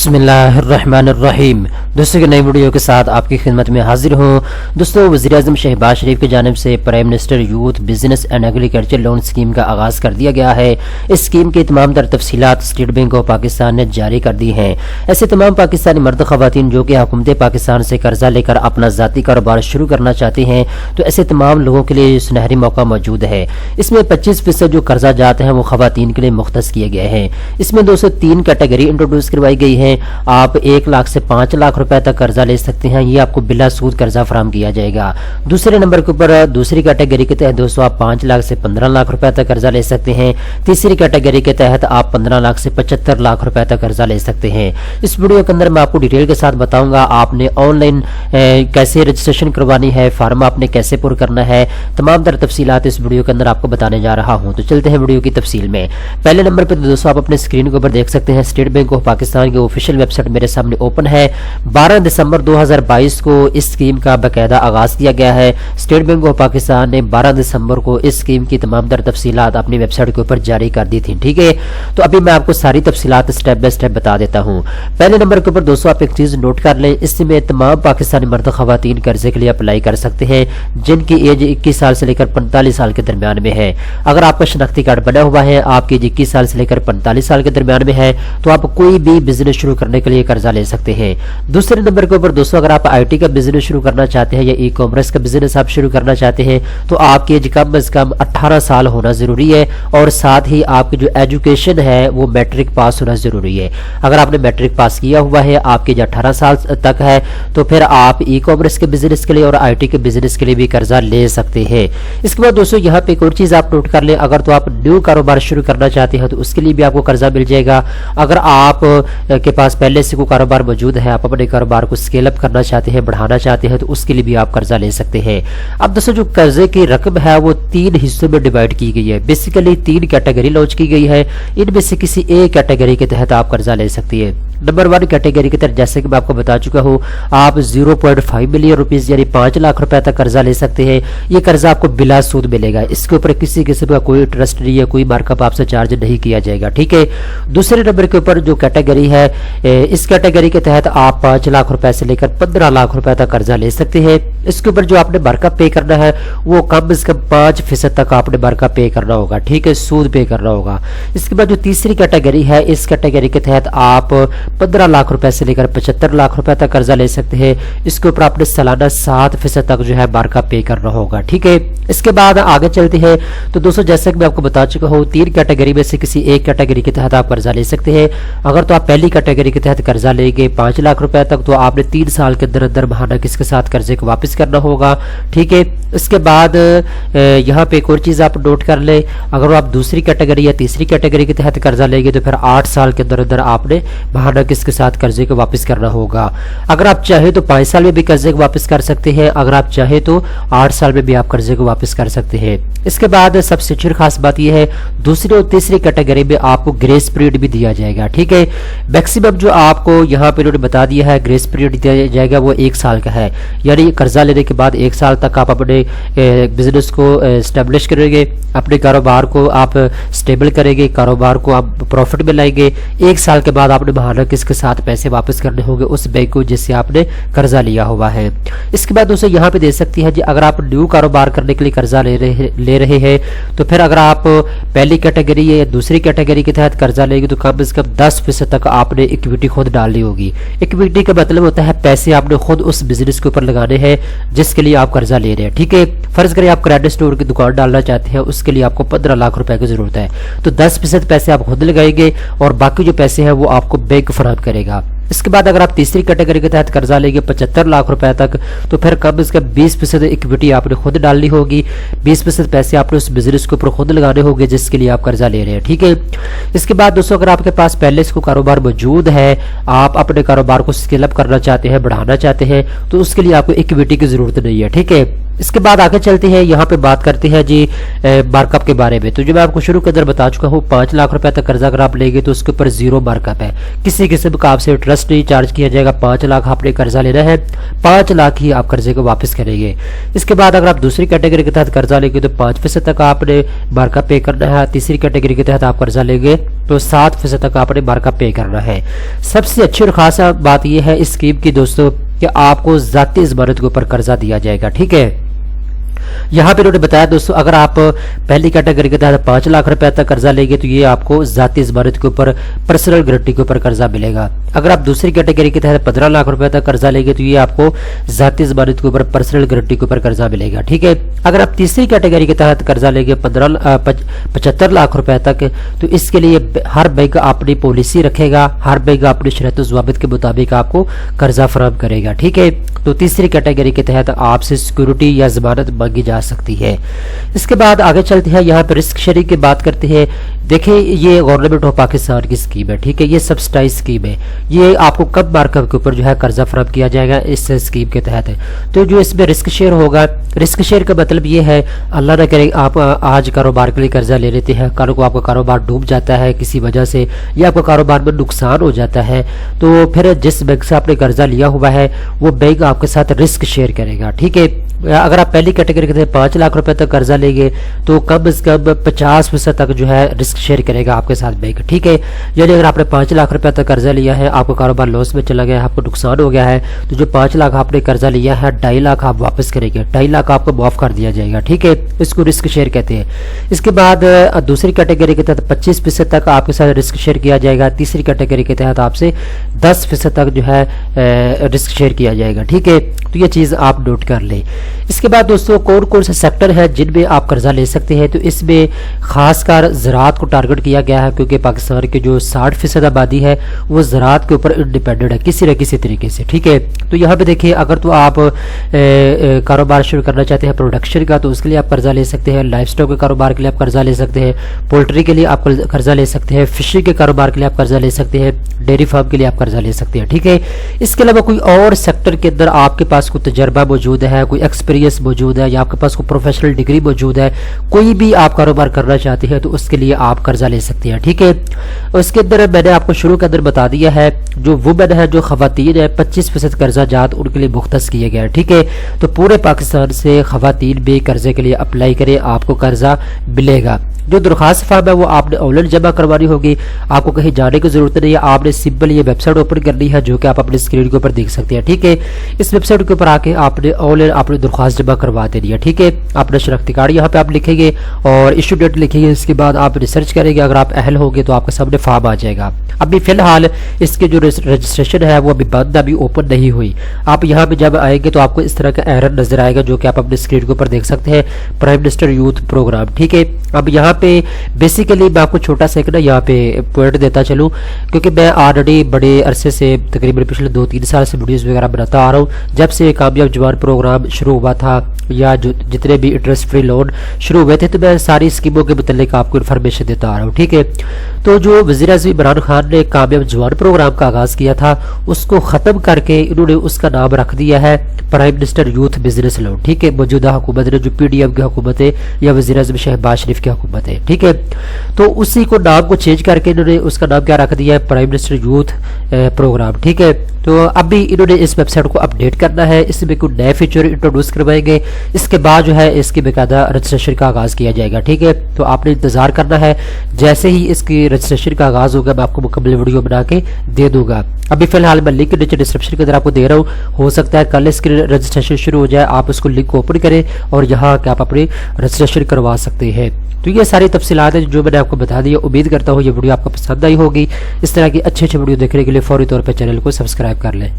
बिस्मिल्लाहिर्रहमानिर्रहीम। दोस्तों की नई वीडियो के साथ आपकी खिदमत में हाजिर हूँ। दोस्तों, वज़ीर-ए-आज़म शहबाज शरीफ की जानिब से prime minister youth business and agriculture loan scheme का आगाज़ कर दिया गया है। इस स्कीम की तमाम तर तफसीलात स्टेट बैंक ऑफ पाकिस्तान ने जारी कर दी हैं। ऐसे तमाम पाकिस्तानी मर्द ख़वातीन जो कि हुकूमत पाकिस्तान से कर्जा लेकर अपना ज़ाती कारोबार शुरू करना चाहते हैं, तो ऐसे तमाम लोगों के लिए सुनहरी मौका मौजूद है। इसमें 25% जो कर्जा जाते हैं वो ख़वातीन के लिए मुख्तस किए गए हैं। इसमें 203 कैटेगरी इंट्रोड्यूस करवाई गई है। आप 1 लाख से 5 लाख रुपए तक कर्जा ले सकते हैं। ये आपको बिला सूद कर्जा फराम किया जाएगा। दूसरे नंबर के ऊपर दूसरी कैटेगरी के तहत दोस्तों आप 5 लाख से 15 लाख रुपए तक कर्जा ले सकते हैं। तीसरी कैटेगरी के तहत आप 15 लाख से 75 लाख रुपए तक कर्जा ले सकते हैं। इस वीडियो के अंदर मैं आपको डिटेल के साथ बताऊंगा आपने ऑनलाइन कैसे रजिस्ट्रेशन करवानी है, फार्म आपने कैसे पुर करना है, तमाम तर तफसीलात इस वीडियो के अंदर आपको बताने जा रहा हूं। तो चलते हैं वीडियो की तफसील में। पहले नंबर पर दोस्तों आप अपने स्क्रीन के ऊपर देख सकते हैं स्टेट बैंक ऑफ पाकिस्तान की ऑफिशियल वेबसाइट मेरे सामने ओपन है। 12 दिसंबर 2022 को इस स्कीम का बाकायदा आगाज किया गया है। स्टेट बैंक ऑफ पाकिस्तान ने 12 दिसंबर को इस स्कीम की तमाम तर तफसीलात अपनी वेबसाइट के ऊपर जारी कर दी थी। ठीक है, तो अभी मैं आपको सारी तफसीलात स्टेप बाय स्टेप बता देता हूँ। पहले नंबर के ऊपर दोस्तों आप एक चीज नोट कर लें, इसमें तमाम पाकिस्तानी मर्द खवातीन कर्जे के लिए अप्लाई कर सकते हैं जिनकी एज 21 साल से लेकर 45 साल के दरमियान में है। अगर आपका शनाख्ती कार्ड बना हुआ है, आपकी एज 21 साल से लेकर 45 साल के दरमियान में है, तो आप कोई भी बिजनेस शुरू करने के लिए कर्जा ले सकते हैं। दूसरे नंबर के ऊपर दोस्तों अगर आप आईटी का बिजनेस शुरू करना चाहते हैं या ई कॉमर्स का बिजनेस आप शुरू करना चाहते हैं, तो आपकी एज कम से कम 18 साल होना जरूरी है और साथ ही आपकी जो एजुकेशन है वो मैट्रिक पास होना जरूरी है। अगर आपने मैट्रिक पास किया हुआ है, आपकी एज 18 साल तक है, तो फिर आप ई कॉमर्स के बिजनेस के लिए और आईटी के बिजनेस के लिए भी कर्जा ले सकते हैं। इसके बाद दोस्तों यहाँ पे एक और चीज आप नोट कर लें, अगर तो आप न्यू कारोबार शुरू करना चाहते हैं तो उसके लिए भी आपको कर्जा मिल जाएगा। अगर आप के पास पहले से कोई कारोबार मौजूद है, आप अपने कारोबार को स्केल अप करना चाहते हैं, बढ़ाना चाहते हैं, तो उसके लिए भी आप कर्जा ले सकते हैं। अब दोस्तों जो कर्जे की रकम है वो 3 हिस्सों में डिवाइड की गई है। बेसिकली 3 कैटेगरी लॉन्च की गई है। इनमें से किसी एक कैटेगरी के तहत आप कर्जा ले सकती है। नंबर 1 कैटेगरी के तहत जैसे कि मैं आपको बता चुका हूँ, आप 0.5 मिलियन रुपीज यानी 5 लाख रुपए तक कर्जा ले सकते हैं। ये कर्जा आपको बिला सूद मिलेगा। इसके ऊपर किसी किस्म का कोई इंटरेस्ट नहीं है, कोई मार्कअप आपसे चार्ज नहीं किया जाएगा। ठीक है। दूसरे नंबर के ऊपर जो कैटेगरी है, इस कैटेगरी के तहत आप 5 लाख रुपए से लेकर 15 लाख रुपए तक कर्जा ले सकते हैं। इसके ऊपर जो आपने मार्कअप पे करना है वो कम से कम 5% तक आपने मार्कअप पे करना होगा। ठीक है, सूद पे करना होगा। इसके बाद जो तीसरी कैटेगरी है, इस कैटेगरी के तहत आप 15 लाख रुपए से लेकर 75 लाख रुपए तक कर्जा ले सकते हैं। इसके ऊपर आपने सालाना 7% तक जो है मार्कअप पे करना होगा। ठीक है। इसके बाद आगे चलते हैं तो दोस्तों जैसे कि मैं आपको बता चुका हूँ 3 कैटेगरी में से किसी एक कैटेगरी के तहत आप कर्जा ले सकते हैं। अगर तो आप पहली कैटेगरी के तहत कर्जा लेंगे 5 लाख रुपए तक, तो आपने 3 साल के अंदर अंदर महाना किसके साथ कर्जे को वापस करना होगा। ठीक है। इसके बाद यहाँ पे एक और चीज आप नोट कर ले, अगर आप दूसरी कैटेगरी या तीसरी कैटेगरी के तहत कर्जा लेंगे तो फिर 8 साल के अंदर अंदर आपने महाना किसके साथ कर्जे को वापस करना होगा। अगर आप चाहे तो 5 साल में भी कर्जे को वापस कर सकते हैं, अगर आप चाहे तो 8 साल में भी आप कर्जे को वापस कर सकते हैं। इसके बाद सबसे खास बात यह है, दूसरी और तीसरी कैटेगरी में आपको ग्रेस पीरियड भी दिया जाएगा। ठीक है। मैक्सिमम जो आपको यहाँ पे उन्होंने बता दिया है ग्रेस पीरियड दिया जाएगा वो 1 साल का है, यानी कर्जा लेने के बाद 1 साल तक आप अपने बिजनेस को एस्टेब्लिश करेंगे, अपने कारोबार को आप स्टेबल करेंगे, कारोबार को आप प्रॉफिट में लाएंगे। 1 साल के बाद आपने महाना किसके साथ पैसे वापस करने होंगे, उस बैंक को जिससे आपने कर्जा लिया हुआ है। इसके बाद दोस्तों यहाँ पे दे सकती है जी, अगर आप न्यू कारोबार करने के लिए कर्जा ले रहे हैं तो फिर अगर आप पहली कैटेगरी या दूसरी कैटेगरी के तहत कर्जा लेंगे तो कम से कम 10% तक आपने इक्विटी खुद डालनी होगी। इक्विटी का मतलब होता है पैसे आपने खुद उस बिजनेस के ऊपर लगाने हैं जिसके लिए आप कर्जा ले रहे हैं। ठीक है। फर्ज करें आप क्रेडिट स्टोर की दुकान डालना चाहते हैं, उसके लिए आपको 15 लाख रुपए की जरूरत है, तो 10% पैसे आप खुद लगाएंगे और बाकी जो पैसे हैं वो आपको बैंक फराहम करेगा। इसके बाद अगर आप तीसरी कैटेगरी के तहत कर्जा लेंगे 75 लाख रुपए तक, तो फिर कम से कम 20% इक्विटी आपने खुद डालनी होगी, 20% पैसे आपने उस बिजनेस के ऊपर खुद लगाने होंगे जिसके लिए आप कर्जा ले रहे हैं। ठीक है। इसके बाद दोस्तों अगर आपके पास पहले से कोई कारोबार मौजूद है, आप अपने कारोबार को स्केल अप करना चाहते हैं, बढ़ाना चाहते हैं, तो उसके लिए आपको इक्विटी की जरूरत नहीं है। ठीक है। اس کے بعد آگے چلتے ہیں, یہاں پہ بات کرتے ہیں جی مارک اپ کے بارے میں. تو جو میں آپ کو شروع کے اندر بتا چکا ہوں 5 لاکھ روپے تک قرضہ اگر آپ لیں گے تو اس کے اوپر زیرو مارک اپ ہے, کسی قسم کا آپ سے انٹرسٹ نہیں چارج کیا جائے گا. 5 لاکھ آپ نے قرضہ لینا ہے, 5 لاکھ ہی آپ قرضے کو واپس کریں گے. اس کے بعد اگر آپ دوسری کیٹیگری کے تحت قرضہ لیں گے تو 5% تک آپ نے مارک اپ پے کرنا ہے. تیسری کیٹیگری کے تحت آپ قرضہ لیں گے تو 7% تک آپ نے مارک اپ پے کرنا ہے. سب سے اچھی اور خاص بات یہ ہے اس اسکیم کی دوستو کہ آپ کو ذاتی ضمانت کے اوپر قرضہ دیا جائے گا. ٹھیک ہے, یہاں پہ انہوں نے بتایا دوستو اگر آپ پہلی کیٹیگری کے تحت 5 لاکھ روپے تک قرضہ لیں گے تو یہ آپ کو ذاتی ضمانت کے اوپر پرسنل گارنٹی کے اوپر قرضہ ملے گا. اگر آپ دوسری کیٹیگری کے تحت 15 لاکھ روپے تک قرضہ لیں گے تو یہ آپ کو ذاتی ضمانت کے اوپر پرسنل گارنٹی کے اوپر قرضہ ملے گا. ٹھیک ہے, اگر آپ تیسری کیٹیگری کے تحت قرضہ لیں گے 75 لاکھ روپے تک تو اس کے لیے ہر بینک اپنی پالیسی رکھے گا, ہر بینک اپنی شرط و ضوابط کے مطابق آپ کو قرضہ فراہم کرے گا. ٹھیک ہے, تو تیسری کیٹیگری کے تحت آپ سے سیکورٹی یا ضمانت مانگی جا سکتی ہے. اس کے بعد آگے چلتے ہیں, یہاں پہ رسک شیئرنگ کی بات کرتے ہیں. دیکھیں یہ گورنمنٹ آف پاکستان کی اسکیم ہے. ٹھیک ہے, یہ سبسڈائز اسکیم ہے. یہ آپ کو کم مارک اپ کے اوپر جو ہے قرضہ فراہم کیا جائے گا اس اسکیم کے تحت. تو جو اس میں رسک شیئر ہوگا, رسک شیئر کا مطلب یہ ہے اللہ نہ کرے آپ آج کاروبار کے لیے قرضہ لے لیتے ہیں, کل کو آپ کا کاروبار ڈوب جاتا ہے کسی وجہ سے یا آپ کا کاروبار میں نقصان ہو جاتا ہے تو پھر جس بینک سے آپ نے قرضہ لیا ہوا ہے وہ بینک آپ کے ساتھ رسک شیئر کرے گا. ٹھیک ہے, اگر آپ پہلی کیٹیگری کے تحت 5 لاکھ روپے تک قرضہ لیں گے تو کم از کم 50% تک جو ہے رسک شیئر کرے گا آپ کے ساتھ بینک. ٹھیک ہے, یعنی اگر آپ نے 5 لاکھ روپے تک قرضہ لیا ہے, آپ کا کاروبار لاس میں چلا گیا ہے, آپ کو نقصان ہو گیا ہے, تو جو 5 لاکھ آپ نے قرضہ لیا ہے 2.5 لاکھ آپ واپس کریں گے, 2.5 لاکھ آپ کو معاف کر دیا جائے گا. ٹھیک ہے, اس کو رسک شیئر کہتے ہیں. اس کے بعد دوسری کیٹیگری کے تحت 25% تک آپ کے ساتھ رسک شیئر کیا جائے گا. تیسری کیٹیگری کے تحت آپ سے 10% تک جو ہے رسک شیئر کیا جائے گا. ٹھیک ہے, تو یہ چیز آپ نوٹ کر لیں. اس کے بعد دوستوں کون کون سے سیکٹر ہے جن میں آپ قرضہ لے سکتے ہیں, تو اس میں خاص کر زراعت کو ٹارگٹ کیا گیا ہے کیونکہ پاکستان کے جو 60% آبادی ہے وہ زراعت کے اوپر انڈیپینڈنٹ ہے کسی نہ کسی طریقے سے. ٹھیک ہے, تو یہاں پہ دیکھیں اگر تو آپ کاروبار شروع کرنا چاہتے ہیں پروڈکشن کا تو اس کے لیے آپ قرضہ لے سکتے ہیں, لائف اسٹاک کے کاروبار کے لیے آپ قرضہ لے سکتے ہیں, پولٹری کے لیے آپ قرضہ لے سکتے ہیں, فشنگ کے کاروبار کے لیے آپ قرضہ لے سکتے ہیں, ڈیری فارم کے لیے آپ قرضہ لے سکتے ہیں. ٹھیک ہے, اس کے علاوہ کوئی اور سیکٹر کے اندر آپ کے پاس کوئی تجربہ موجود ہے, کوئی ایکسپیرینس موجود ہے یا آپ کے پاس کوئی پروفیشنل ڈگری موجود ہے, کوئی بھی آپ کاروبار کرنا چاہتے ہیں تو اس کے لیے آپ قرضہ لے سکتے ہیں. ٹھیک ہے, اس کے اندر میں نے آپ کو شروع کے اندر بتا دیا ہے جو وومن ہے جو خواتین ہے 25% قرضہ جات ان کے لیے مختص کیے گئے. ٹھیک ہے, تو پورے پاکستان سے خواتین بھی قرضے کے لیے اپلائی کریں, آپ کو قرضہ ملے گا. جو درخواست فارم ہے وہ آپ نے آن لائن جمع کروانی ہوگی, آپ کو کہیں جانے کی ضرورت نہیں ہے, آپ نے سمپل یہ ویب سائٹ اوپن کرنی ہے جو کہ آپ اپنی اسکرین کے اوپر دیکھ سکتے ہیں. ٹھیک ہے, اس ویب سائٹ کے اوپر آ کے آپ نے آن لائن اپنی درخواست جمع کروا دینی ہے. ٹھیک ہے, اپنا شناختی کارڈ یہاں پہ آپ لکھیں گے اور ایشو ڈیٹ لکھیں گے. اس کے بعد آپ ریسرچ کریں گے, اگر آپ اہل ہوگے تو آپ کے سامنے فارم آ جائے گا. ابھی فی الحال اس کے جو رجسٹریشن ہے وہ ابھی بند, ابھی اوپن نہیں ہوئی. آپ یہاں پہ جب آئیں گے تو آپ کو اس طرح کا ایرر نظر آئے گا جو کہ آپ اپنے اسکرین کے اوپر دیکھ سکتے ہیں, پرائم منسٹر یوتھ پروگرام. ٹھیک ہے, اب یہاں پہ بیسیکلی میں آپ کو چھوٹا سا ایک نا یہاں پہ پوائنٹ دیتا چلوں کیونکہ میں آلریڈی بڑے عرصے سے تقریباً پچھلے 2-3 سال سے ویڈیوز وغیرہ بناتا آ رہا ہوں. جب سے کامیاب جوان پروگرام شروع ہوا تھا یا جتنے بھی انٹرسٹ فری لون شروع ہوئے تھے تو میں ساری اسکیموں کے متعلق آپ کو انفارمیشن دیتا آ رہا ہوں. ٹھیک ہے, تو جو وزیر اعظم عمران خان نے کامیاب جوان پروگرام کا آغاز کیا تھا اس کو ختم کر کے انہوں نے اس کا نام رکھ دیا ہے prime minister youth business loan. ٹھیک ہے, موجودہ حکومت نے جو پی ڈی ایم کی حکومت ہے یا وزیر اعظم شہباز شریف کی حکومت ہے. ٹھیک ہے, تو اسی کو نام کو چینج کر کے انہوں نے اس کا نام کیا رکھ دیا ہے پرائم منسٹر یوتھ پروگرام. ٹھیک ہے, تو اب بھی انہوں نے اس ویب سائٹ کو اپڈیٹ کرنا ہے, اس میں کوئی نئے فیچر انٹروڈیوس کروائیں گے, اس کے بعد جو ہے اس کی باقاعدہ رجسٹریشن کا آغاز کیا جائے گا. ٹھیک ہے, تو آپ نے انتظار کرنا ہے, جیسے ہی اس کی رجسٹریشن کا آغاز ہوگا میں آپ کو مکمل ویڈیو بنا کے دے دوں گا. ابھی فی الحال میں لنک نیچے ڈسکرپشن کے اندر آپ کو دے رہا ہوں, ہو سکتا ہے کل اس کی رجسٹریشن شروع ہو جائے, آپ اس کو لنک اوپن کریں اور یہاں کہ آپ اپنی رجسٹریشن کروا سکتے ہیں. تو یہ ساری تفصیلات ہیں جو میں نے آپ کو بتا دی. امید کرتا ہوں یہ ویڈیو آپ کو پسند آئی ہوگی. اس طرح کی اچھے ویڈیو دیکھنے کے لیے فوری طور پہ چینل کو سبسکرائب کر لیں.